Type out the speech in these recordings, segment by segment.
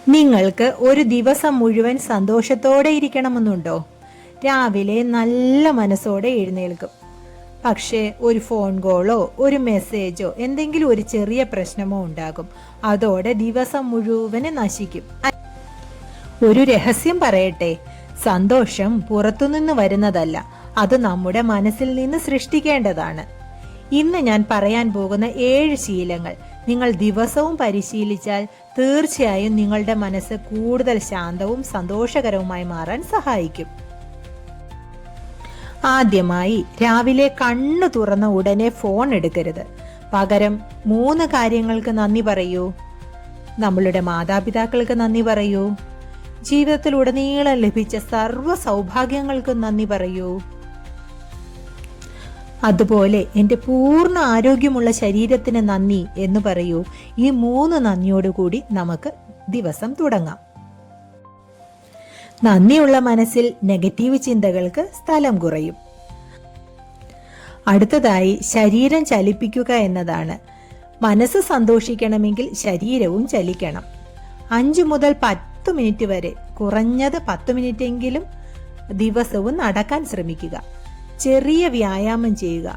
നിങ്ങൾക്ക് ഒരു ദിവസം മുഴുവൻ സന്തോഷത്തോടെ ഇരിക്കണമെന്നുണ്ടോ? രാവിലെ നല്ല മനസ്സോടെ എഴുന്നേൽക്കും. പക്ഷേ ഒരു ഫോൺ കോളോ ഒരു മെസ്സേജോ എന്തെങ്കിലും ഒരു ചെറിയ പ്രശ്നമോ ഉണ്ടാകും. അതോടെ ദിവസം മുഴുവന് നശിക്കും. ഒരു രഹസ്യം പറയട്ടെ, സന്തോഷം പുറത്തുനിന്ന് വരുന്നതല്ല, അത് നമ്മുടെ മനസ്സിൽ നിന്ന് സൃഷ്ടിക്കേണ്ടതാണ്. ഇന്ന് ഞാൻ പറയാൻ പോകുന്ന 7 ശീലങ്ങൾ നിങ്ങൾ ദിവസവും പരിശീലിച്ചാൽ തീർച്ചയായും നിങ്ങളുടെ മനസ്സ് കൂടുതൽ ശാന്തവും സന്തോഷകരവുമായി മാറാൻ സഹായിക്കും. ആദ്യമായി, രാവിലെ കണ്ണു തുറന്ന ഉടനെ ഫോൺ എടുക്കരുത്. പകരം 3 കാര്യങ്ങൾക്ക് നന്ദി പറയൂ. നമ്മളുടെ മാതാപിതാക്കൾക്ക് നന്ദി പറയൂ. ജീവിതത്തിലുടനീളം ലഭിച്ച സർവ്വ സൗഭാഗ്യങ്ങൾക്കും നന്ദി പറയൂ. അതുപോലെ എൻ്റെ പൂർണ്ണ ആരോഗ്യമുള്ള ശരീരത്തിന് നന്ദി എന്ന് പറയൂ. ഈ 3 നന്ദിയോടുകൂടി നമുക്ക് ദിവസം തുടങ്ങാം. നന്ദിയുള്ള മനസ്സിൽ നെഗറ്റീവ് ചിന്തകൾക്ക് സ്ഥലം കുറയും. അടുത്തതായി, ശരീരം ചലിപ്പിക്കുക എന്നതാണ്. മനസ്സ് സന്തോഷിക്കണമെങ്കിൽ ശരീരവും ചലിക്കണം. 5 മുതൽ 10 മിനിറ്റ് വരെ, കുറഞ്ഞത് 10 മിനിറ്റെങ്കിലും ദിവസവും നടക്കാൻ ശ്രമിക്കുക. ചെറിയ വ്യായാമം ചെയ്യുക.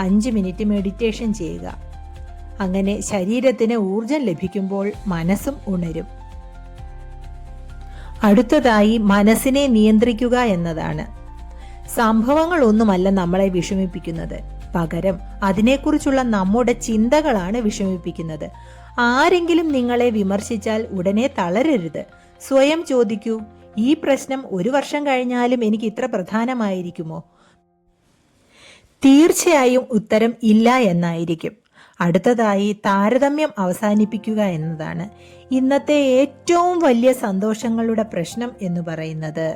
5 മിനിറ്റ് മെഡിറ്റേഷൻ ചെയ്യുക. അങ്ങനെ ശരീരത്തിന് ഊർജം ലഭിക്കുമ്പോൾ മനസ്സും ഉണരും. അടുത്തതായി, മനസ്സിനെ നിയന്ത്രിക്കുക എന്നതാണ്. സംഭവങ്ങളൊന്നുമല്ല നമ്മളെ വിഷമിപ്പിക്കുന്നത്, പകരം അതിനെക്കുറിച്ചുള്ള നമ്മുടെ ചിന്തകളാണ് വിഷമിപ്പിക്കുന്നത്. ആരെങ്കിലും നിങ്ങളെ വിമർശിച്ചാൽ ഉടനെ തളരരുത്. സ്വയം ചോദിക്കൂ, ഈ പ്രശ്നം 1 വർഷം കഴിഞ്ഞാലും എനിക്ക് ഇത്ര പ്രധാനമായിരിക്കുമോ? തീർച്ചയായും ഉത്തരം ഇല്ല എന്നായിരിക്കും. അടുത്തതായി, താരതമ്യം അവസാനിപ്പിക്കുക എന്നതാണ്. ഇന്നത്തെ ഏറ്റവും വലിയ സന്തോഷങ്ങളുടെ പ്രശ്നം എന്ന് പറയുന്നത്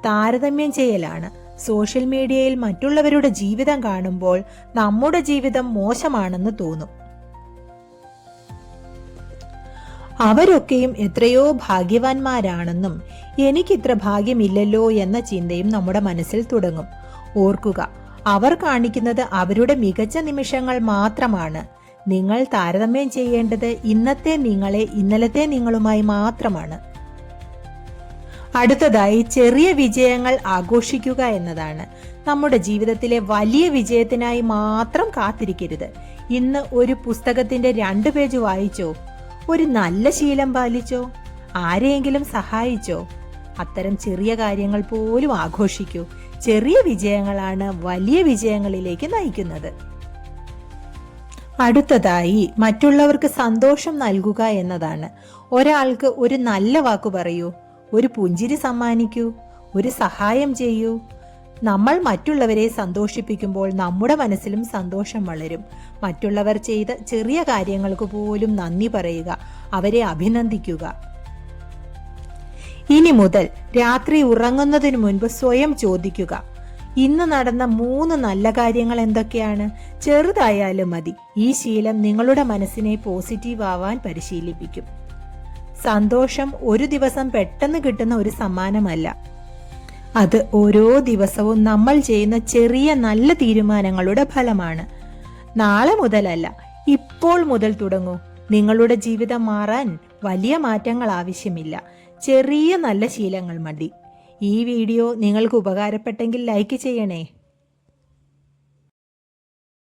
താരതമ്യം ചെയ്യലാണ്. സോഷ്യൽ മീഡിയയിൽ മറ്റുള്ളവരുടെ ജീവിതം കാണുമ്പോൾ നമ്മുടെ ജീവിതം മോശമാണെന്ന് തോന്നും. അവരൊക്കെയും എത്രയോ ഭാഗ്യവാന്മാരാണെന്നും എനിക്കിത്ര ഭാഗ്യമില്ലല്ലോ എന്ന ചിന്തയും നമ്മുടെ മനസ്സിൽ തുടങ്ങും. ഓർക്കുക, അവർ കാണിക്കുന്നത് അവരുടെ മികച്ച നിമിഷങ്ങൾ മാത്രമാണ്. നിങ്ങൾ താരതമ്യം ചെയ്യേണ്ടത് ഇന്നത്തെ നിങ്ങളെ ഇന്നലത്തെ നിങ്ങളുമായി മാത്രമാണ്. അടുത്തതായി, ചെറിയ വിജയങ്ങൾ ആഘോഷിക്കുക എന്നതാണ്. നമ്മുടെ ജീവിതത്തിലെ വലിയ വിജയത്തിനായി മാത്രം കാത്തിരിക്കരുത്. ഇന്ന് ഒരു പുസ്തകത്തിന്റെ 2 പേജ് വായിച്ചോ? ഒരു നല്ല ശീലം പാലിച്ചോ? ആരെയെങ്കിലും സഹായിച്ചോ? അത്തരം ചെറിയ കാര്യങ്ങൾ പോലും ആഘോഷിക്കൂ. ചെറിയ വിജയങ്ങളാണ് വലിയ വിജയങ്ങളിലേക്ക് നയിക്കുന്നത്. അടുത്തതായി, മറ്റുള്ളവർക്ക് സന്തോഷം നൽകുക എന്നതാണ്. ഒരാൾക്ക് ഒരു നല്ല വാക്ക് പറയൂ, ഒരു പുഞ്ചിരി സമ്മാനിക്കൂ, ഒരു സഹായം ചെയ്യൂ. നമ്മൾ മറ്റുള്ളവരെ സന്തോഷിപ്പിക്കുമ്പോൾ നമ്മുടെ മനസ്സിലും സന്തോഷം വളരും. മറ്റുള്ളവർ ചെയ്ത ചെറിയ കാര്യങ്ങൾക്ക് പോലും നന്ദി പറയുക, അവരെ അഭിനന്ദിക്കുക. ഇനി മുതൽ രാത്രി ഉറങ്ങുന്നതിന് മുൻപ് സ്വയം ചോദിക്കുക, ഇന്ന് നടന്ന 3 നല്ല കാര്യങ്ങൾ എന്തൊക്കെയാണ്? ചെറുതായാലും മതി. ഈ ശീലം നിങ്ങളുടെ മനസ്സിനെ പോസിറ്റീവ് ആവാൻ പരിശീലിപ്പിക്കും. സന്തോഷം ഒരു ദിവസം പെട്ടെന്ന് കിട്ടുന്ന ഒരു സമ്മാനമല്ല. അത് ഓരോ ദിവസവും നമ്മൾ ചെയ്യുന്ന ചെറിയ നല്ല തീരുമാനങ്ങളുടെ ഫലമാണ്. നാളെ മുതലല്ല, ഇപ്പോൾ മുതൽ തുടങ്ങൂ. നിങ്ങളുടെ ജീവിതം മാറാൻ വലിയ മാറ്റങ്ങൾ ആവശ്യമില്ല, ചെറിയ നല്ല ശീലങ്ങൾ മതി. ഈ വീഡിയോ നിങ്ങൾക്ക് ഉപകാരപ്പെട്ടെങ്കിൽ ലൈക്ക് ചെയ്യണേ.